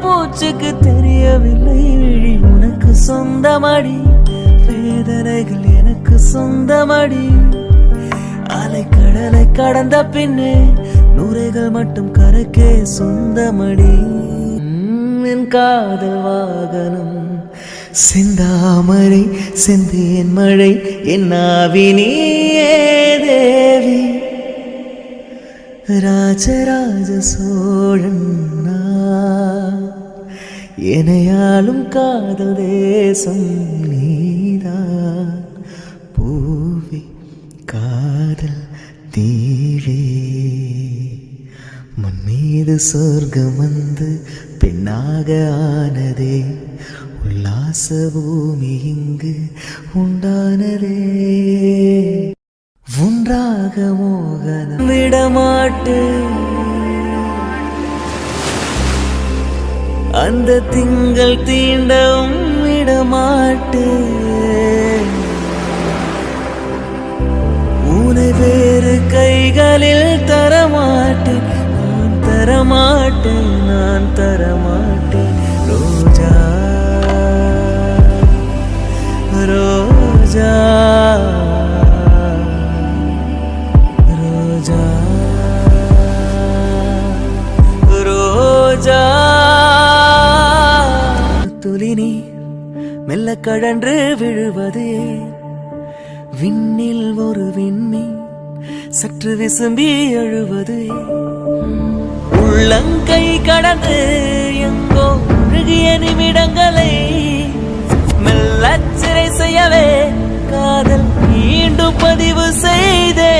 பூச்சிக்கு தெரியவில்லை விழி உனக்கு சொந்தமடி வேதனைகள் எனக்கு சொந்தமடி அலை கடலை கடந்த பின்னே நுரைகள் மட்டும் கரைக்கே சொந்தமடி என் காதல் வாகனம் செந்தாமரை செந்தேன் மழை என் ஆவினியே தேவி ராஜராஜ சோழன் எனையாளும் காதல் தேசம் நீதான் பூவி காதல் தீவே மண் மீது சொர்க்கம் வந்து பெண்ணாக ஆனதே உல்லாச பூமி இங்கு உண்டானதே ஒன்றாக மோகனம் விடமாட்டு அந்த திங்கள் தீண்டவும் விடமாட்டு உனை வேறு கைகளில் தரமாட்டேன் நான் தரமாட்டேன் நான் தரமாட்டேன் ரோஜா ரோஜா ரோஜா ரோஜா துளி நீர் மெல்ல கடன்று விழுவதே விண்ணில் ஒரு விண்மீன் சற்று விசும்பி எழுவது உள்ளங்கை கடந்து எங்கோ அழுகிய நிமிடங்களை மெல்ல சிறை செய்யவே காதல் மீண்டும் பதிவு செய்தே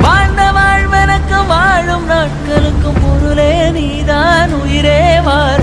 வாழ்ந்த வாழ்வெனக்கு வாழும் நாட்களுக்கும் பொருளே நீதான் உயிரே வாழ